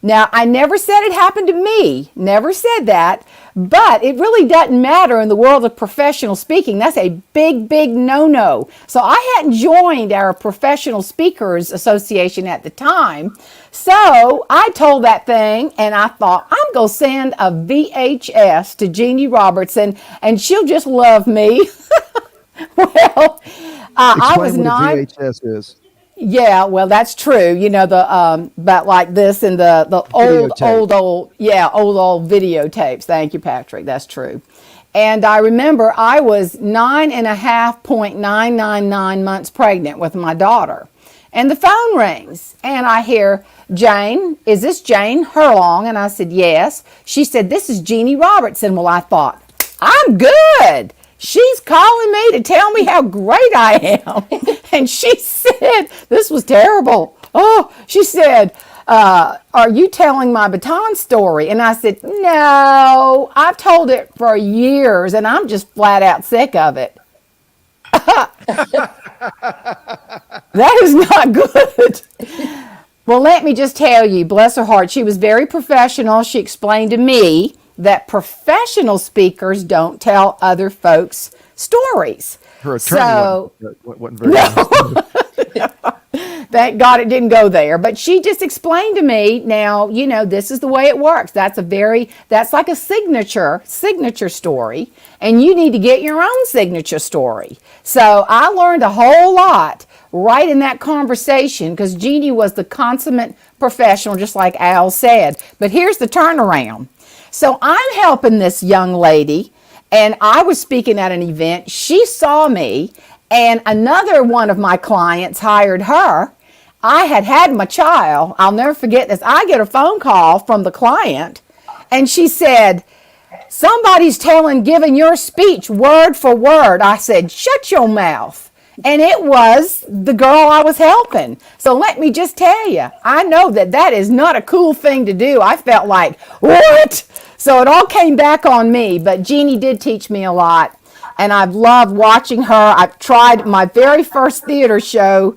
Now, I never said it happened to me, never said that, but it really doesn't matter in the world of professional speaking. That's a big, big no-no. So I hadn't joined our Professional Speakers Association at the time. So I told that thing, and I thought, I'm going to send a VHS to Jeanne Robertson, and she'll just love me. Well, I was not. What a VHS is. Yeah, well, that's true. About like this and the old videotapes. Thank you, Patrick. That's true. And I remember I was 9.999 months pregnant with my daughter. And the phone rings, and I hear, Jane, is this Jeanne Robertson? And I said, yes. She said, this is Jeanne Robertson. Well, I thought, I'm good. She's calling me to tell me how great I am. And she said, this was terrible. Oh, she said, are you telling my baton story? And I said, no, I've told it for years, and I'm just flat out sick of it. That is not good. Well, let me just tell you, bless her heart, she was very professional. She explained to me that professional speakers don't tell other folks stories. Her attorney wasn't very nice. Thank God it didn't go there. But she just explained to me, now, this is the way it works. That's like a signature story, and you need to get your own signature story. So I learned a whole lot right in that conversation, because Jeannie was the consummate professional, just like Al said. But here's the turnaround. So I'm helping this young lady, and I was speaking at an event. She saw me, and another one of my clients hired her. I had my child. I'll never forget this. I get a phone call from the client, and she said, somebody's giving your speech word for word. I said, shut your mouth. And it was the girl I was helping. So let me just tell you, I know that is not a cool thing to do. I felt like, what? So it all came back on me. But Jeannie did teach me a lot, and I've loved watching her. I've tried my very first theater show.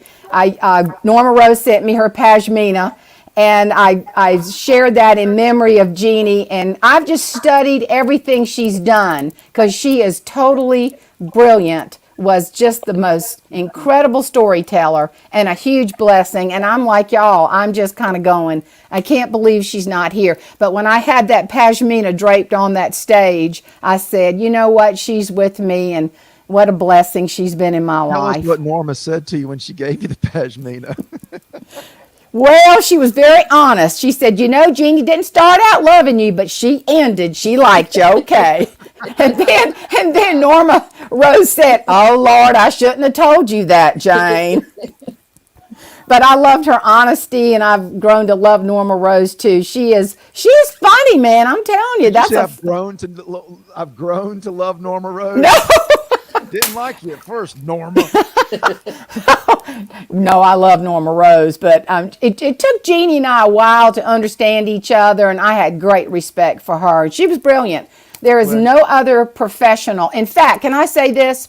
Norma Rose sent me her Pashmina, and I shared that in memory of Jeannie. And I've just studied everything she's done, because she is totally brilliant was just the most incredible storyteller and a huge blessing. And I'm like y'all, I'm just kind of going, I can't believe she's not here. But when I had that pashmina draped on that stage, I said, you know what? She's with me, and what a blessing she's been in my Tell us life. what Norma said to you when she gave you the pashmina. Well, she was very honest. She said, you know, Jeannie didn't start out loving you, but she ended. She liked you, okay. And then Norma Rose said, oh, Lord, I shouldn't have told you that, Jane. But I loved her honesty, and I've grown to love Norma Rose too. She's funny, man. I'm telling you, Did you that's say a I've grown to love Norma Rose. no. Didn't like you at first, Norma. No, I love Norma Rose, but it took Jeannie and I a while to understand each other, and I had great respect for her. She was brilliant. There is Right. no other professional. In fact, can I say this?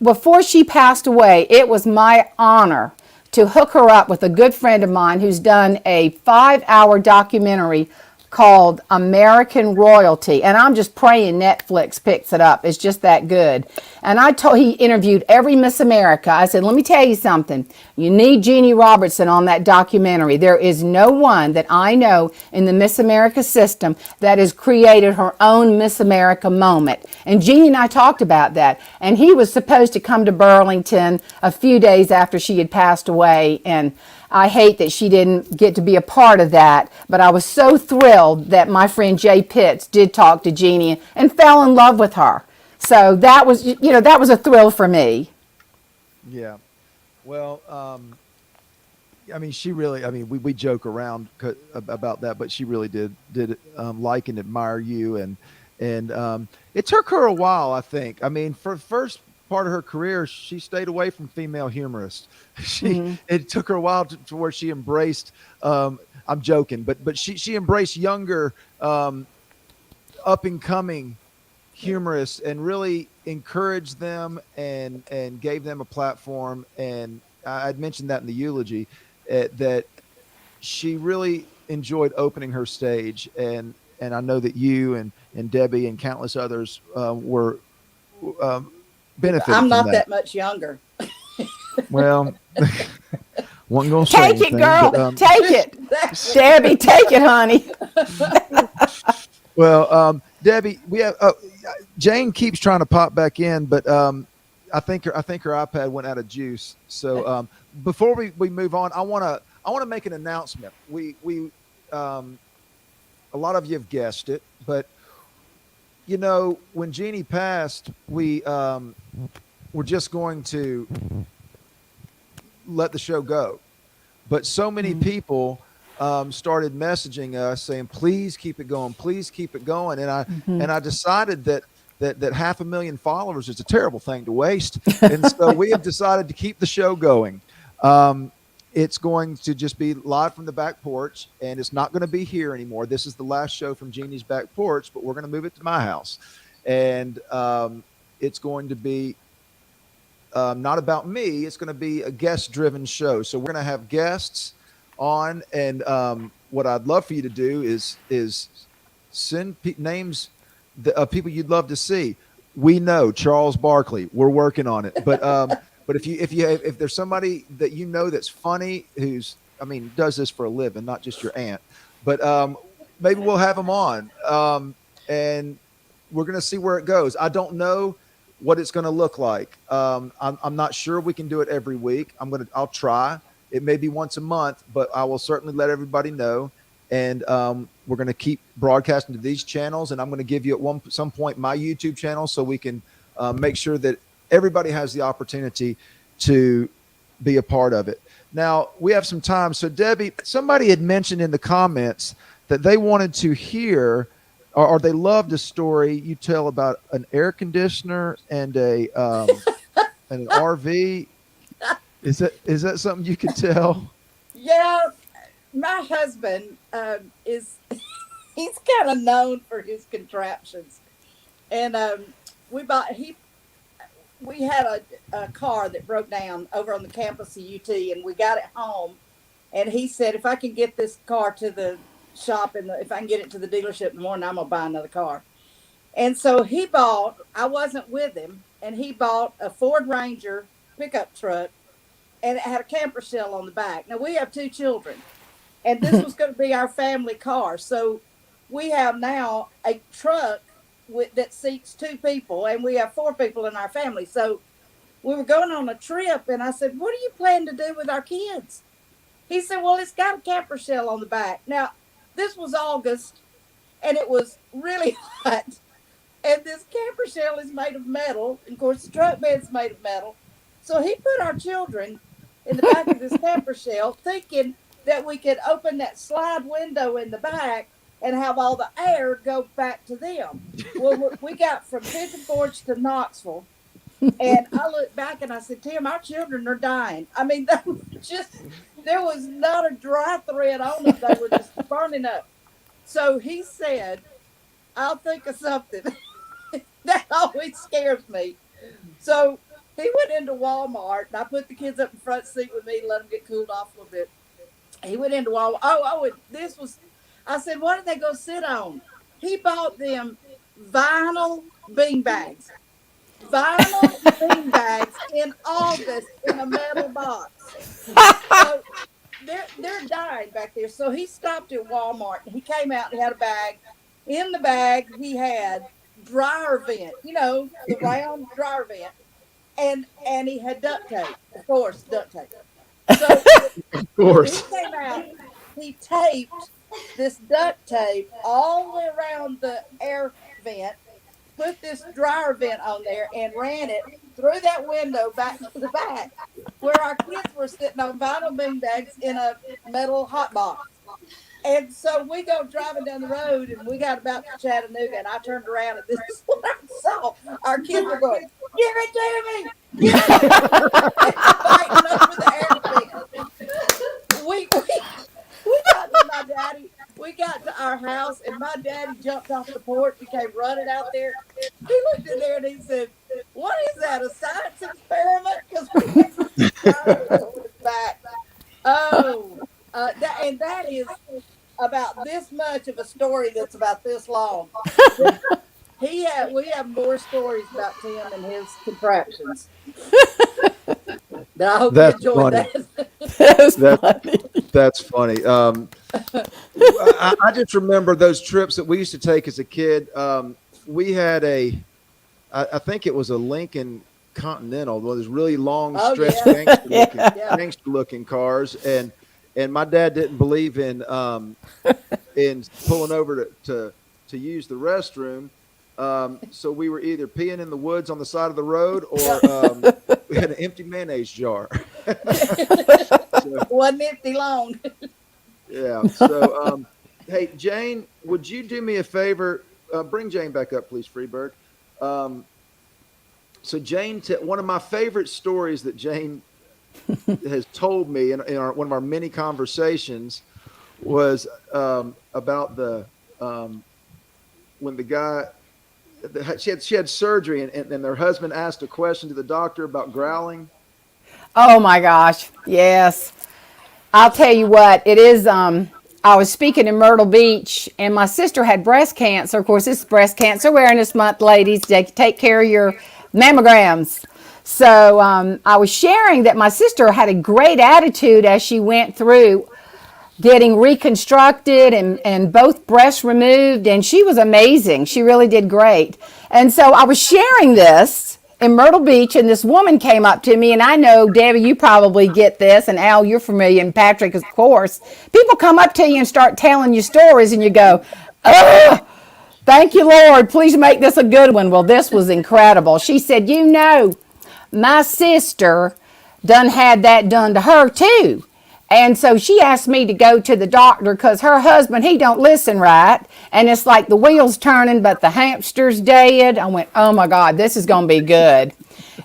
Before she passed away, it was my honor to hook her up with a good friend of mine who's done a 5-hour documentary called American Royalty. And I'm just praying Netflix picks it up. It's just that good. And he interviewed every Miss America. I said, let me tell you something. You need Jeanne Robertson on that documentary. There is no one that I know in the Miss America system that has created her own Miss America moment. And Jeanne and I talked about that. And he was supposed to come to Burlington a few days after she had passed away. And I hate that she didn't get to be a part of that, but I was so thrilled that my friend Jay Pitts did talk to Jeannie and fell in love with her. So that was, that was a thrill for me. Yeah. Well, I mean, she really, I mean, we joke around about that, but she really did like and admire you. And it took her a while, I think. I mean, for first part of her career, she stayed away from female humorists. It took her a while to where she embraced, I'm joking, but she embraced younger, up and coming humorists and really encouraged them and gave them a platform. And I'd mentioned that in the eulogy, that she really enjoyed opening her stage. And I know that you and Debbie and countless others were benefiting I'm from not that much younger. Well, wasn't gonna say Take it, anything, girl. but, Take it. Debbie, take it, honey. well, Debbie, we have Jane keeps trying to pop back in, but I think her iPad went out of juice. So before we move on, I want to make an announcement. We a lot of you have guessed it, but when Jeannie passed, we were just going to let the show go. But so many people started messaging us saying, please keep it going. Please keep it going. And I decided that 500,000 followers is a terrible thing to waste. And so we have decided to keep the show going. It's going to just be live from the back porch, and it's not going to be here anymore. This is the last show from Jeannie's back porch, but we're going to move it to my house. And it's going to be not about me. It's going to be a guest-driven show. So we're going to have guests on, and what I'd love for you to do is send names of people you'd love to see. We know Charles Barkley. We're working on it, but if there's somebody that that's funny, does this for a living, not just your aunt, but maybe we'll have them on, and we're going to see where it goes. I don't know what it's going to look like. I'm not sure we can do it every week. I'll try. It may be once a month, but I will certainly let everybody know. And we're going to keep broadcasting to these channels, and I'm going to give you at some point my YouTube channel so we can make sure that everybody has the opportunity to be a part of it. Now, we have some time. So, Debbie, somebody had mentioned in the comments that they wanted to hear, or they loved a story you tell about an air conditioner and an RV. Is that something you can tell? Yeah, my husband he's kind of known for his contraptions, and we had a car that broke down over on the campus of UT, and we got it home, and he said, if I can get this car to the shop and if I can get it to the dealership in the morning, I'm gonna buy another car. And so I wasn't with him, and he bought a Ford Ranger pickup truck, and it had a camper shell on the back. Now we have 2 children, and this was going to be our family car. So we have now a truck that seats 2 people, and we have 4 people in our family. So we were going on a trip, and I said, "What do you plan to do with our kids?" He said, "Well, it's got a camper shell on the back." Now, this was August, and it was really hot. And this camper shell is made of metal. And of course, the truck bed's made of metal. So he put our children in the back of this camper shell, thinking that we could open that slide window in the back and have all the air go back to them. Well, we got from Pigeon Forge to Knoxville. And I looked back and I said, "Tim, our children are dying." I mean, they were there was not a dry thread on them. They were just burning up. So he said, "I'll think of something." That always scares me. So he went into Walmart, and I put the kids up in the front seat with me to let them get cooled off a little bit. He went into Walmart. I said, "What are they going to sit on?" He bought them vinyl bean bags. Vinyl bean bags in August in a metal box. So they're dying back there. So he stopped at Walmart, and he came out and he had a bag. In the bag, he had dryer vent, the round dryer vent, and he had duct tape, of course, duct tape. So Of course. he came out, he taped this duct tape all the way around the air vent, put this dryer vent on there, and ran it through that window back to the back, where our kids were sitting on vinyl bean bags in a metal hot box. And so we go driving down the road, and we got about to Chattanooga, and I turned around, and this is what I saw. Our kids were going, "Give it to me! Give it to me!" Fighting over the air vent. We got to my daddy. We got to our house, and my daddy jumped off the porch and came running out there. He looked in there, and he said, "What is that, a science experiment?" Because we were back. Oh, that is about this much of a story that's about this long. We have more stories about Tim and his contraptions. But I hope That's you enjoyed funny. that. That's funny. I just remember those trips that we used to take as a kid. We had I think it was a Lincoln Continental, one of those really long, stretched, gangster looking cars, and my dad didn't believe in pulling over to use the restroom. So we were either peeing in the woods on the side of the road, or we had an empty mayonnaise jar. Wasn't empty long. Yeah. So, hey, Jane, would you do me a favor? Bring Jane back up, please, Freeberg. So Jane, one of my favorite stories that Jane has told me in one of our many conversations was about when the guy she had surgery, and their husband asked a question to the doctor about growling. Oh my gosh, yes. I'll tell you what, it is. I was speaking in Myrtle Beach, and my sister had breast cancer. Of course, it's Breast Cancer Awareness Month, ladies. Take care of your mammograms. So I was sharing that my sister had a great attitude as she went through getting reconstructed and both breasts removed, and she was amazing. She really did great. And so I was sharing this in Myrtle Beach, and this woman came up to me, and I know, Debbie, you probably get this, and Al, you're familiar, and Patrick, of course. People come up to you and start telling you stories, and you go, "Ugh, thank you, Lord. Please make this a good one." Well, this was incredible. She said, my sister done had that done to her too. And so she asked me to go to the doctor because her husband, he don't listen right. And it's like the wheels turning, but the hamster's dead. I went, oh my God, this is going to be good.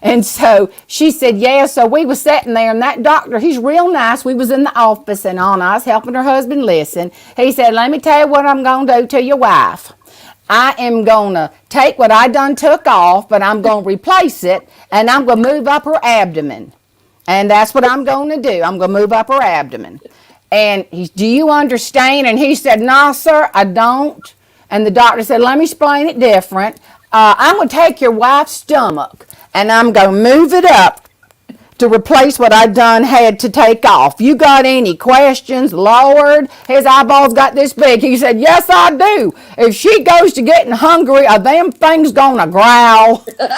And so she said, yeah. So we was sitting there, and that doctor, he's real nice. We was in the office and all, and I was helping her husband listen. He said, let me tell you what I'm going to do to your wife. I am going to take what I done took off, but I'm going to replace it, and I'm going to move up her abdomen. And that's what I'm going to do. I'm going to move up her abdomen. And do you understand? And he said, no, sir, I don't. And the doctor said, let me explain it different. I'm going to take your wife's stomach, and I'm going to move it up to replace what I done had to take off. You got any questions? Lord, his eyeballs got this big. He said, yes, I do. If she goes to getting hungry, are them things going to growl? Where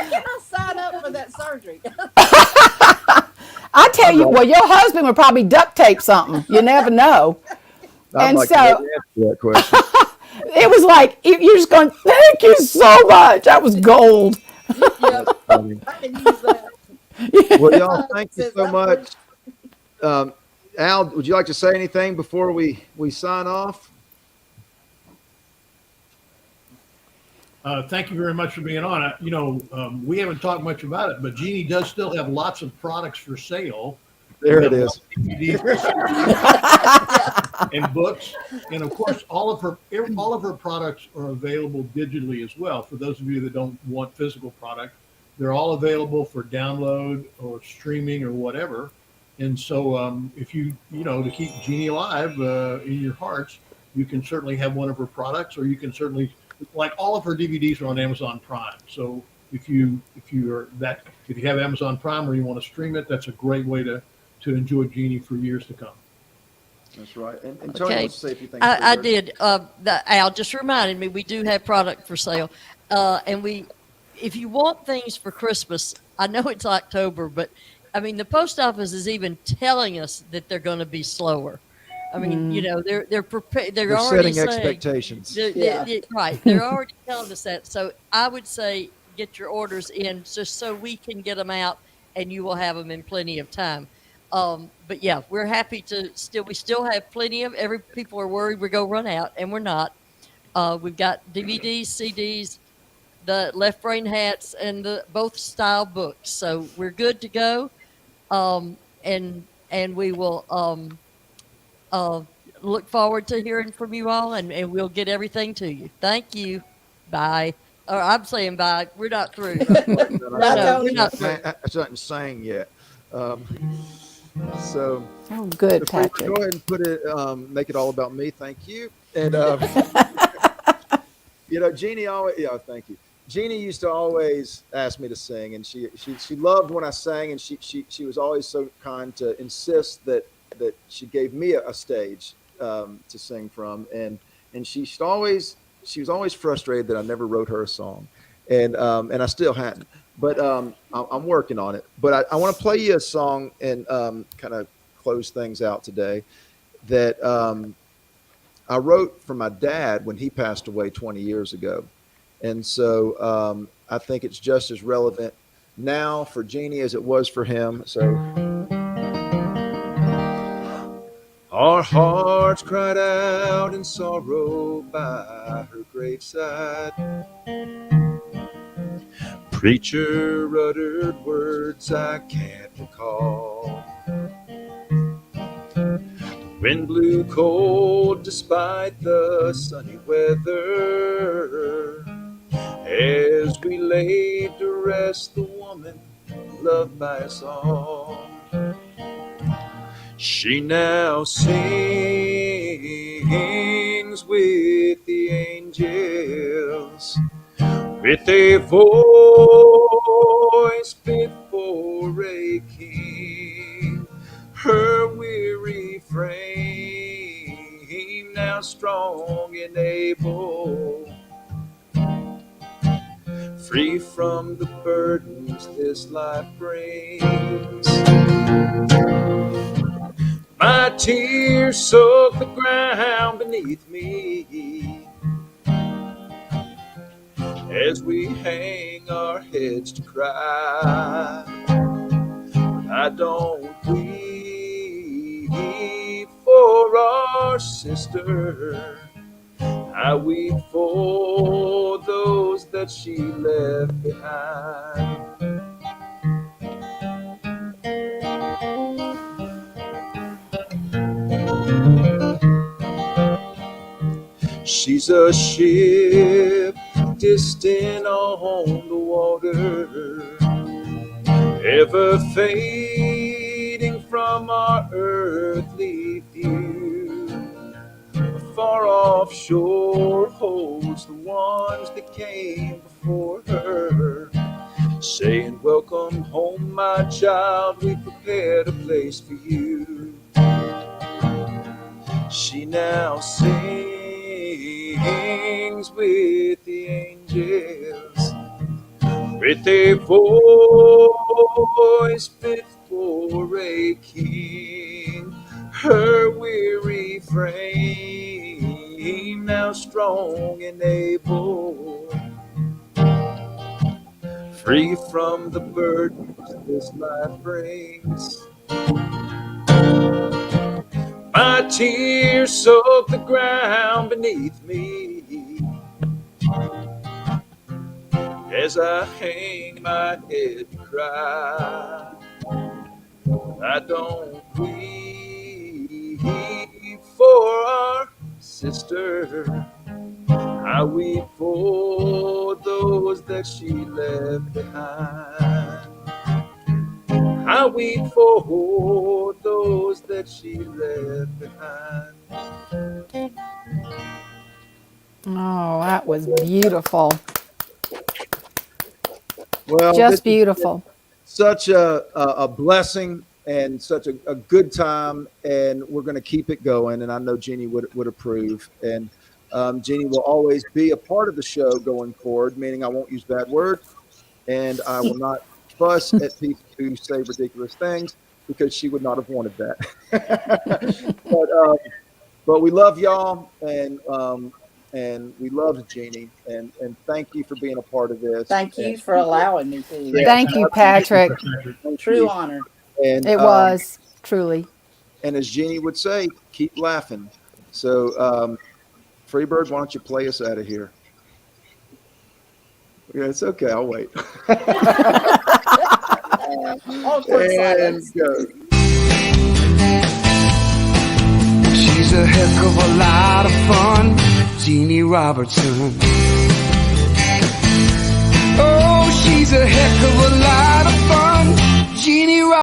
can I sign up for that surgery? I tell you, well, your husband would probably duct tape something. You never know. I'd And like so- to know the answer to that question. It was like, you're just going, thank you so much. That was gold. Yep, Funny. I can use that. Well, y'all, thank you Says so I'm much. Al, would you like to say anything before we sign off? Thank you very much for being on. We haven't talked much about it, but Jeannie does still have lots of products for sale. There it is. DVDs and books, and of course, all of her products are available digitally as well. For those of you that don't want physical product, they're all available for download or streaming or whatever. And so, if you to keep Jeannie alive in your hearts, you can certainly have one of her products, or you can certainly, like, all of her DVDs are on Amazon Prime. So if you have Amazon Prime or you want to stream it, that's a great way to enjoy Jeannie for years to come. That's right. And Tony wants to say a few things. I did. Al just reminded me we do have product for sale, and if you want things for Christmas, I know it's October, but I mean the post office is even telling us that they're going to be slower. I mean, they're prepared. They're already setting saying, expectations. Right. They're already telling us that. So I would say get your orders in just so we can get them out, and you will have them in plenty of time. But yeah, we're happy to we still have plenty of, people are worried we're going to run out, and we're not. We've got DVDs, CDs, the left brain hats, and both style books. So we're good to go. And we will, look forward to hearing from you all, and we'll get everything to you. Thank you. Bye. Or I'm saying bye. We're not through. No, we're not through. That's not saying yet. So Oh, good, before we Patrick. go ahead and put it, make it all about me. Thank you. And Jeannie always, thank you. Jeannie used to always ask me to sing, and she loved when I sang, and she was always so kind to insist that she gave me a stage to sing from, and she was always frustrated that I never wrote her a song, and I still hadn't. But I'm working on it. But I want to play you a song and kind of close things out today that I wrote for my dad when he passed away 20 years ago. And so I think it's just as relevant now for Jeannie as it was for him. So our hearts cried out in sorrow by her graveside. Preacher uttered words I can't recall. The wind blew cold despite the sunny weather, as we laid to rest the woman loved by us all. She now sings with the angels, with a voice before a king. Her weary frame now strong and able, free from the burdens this life brings. My tears soak the ground beneath me as we hang our heads to cry. But I don't weep for our sister, I weep for those that she left behind. She's a ship distant on the water, ever fading from our earthly view. A far far offshore holds the ones that came before her, saying, welcome home, my child, we prepared a place for you. She now sings with the angels, with a voice fit for a king. Her weary frame now strong and able, free from the burdens this life brings. My tears soak the ground beneath me as I hang my head and cry. I don't weep for our sister, I weep for those that she left behind. I weep for those that she left behind. Oh, that was beautiful. Well, Just beautiful. Such a blessing and such a good time, and we're going to keep it going. And I know Jeannie would approve. And Jeannie will always be a part of the show going forward, meaning I won't use bad words, and I will not fuss at people who say ridiculous things, because she would not have wanted that. But we love y'all, and we love Jeannie, and thank you for being a part of this. Thank you for allowing me to. Yeah. Thank you, Patrick. True honor. And It was truly. And as Jeannie would say, keep laughing. So, Freebird, why don't you play us out of here? Yeah, it's okay. I'll wait. And go. She's a heck of a lot of fun, Jeanne Robertson. Oh, she's a heck of a lot of fun, Jeanne Robertson.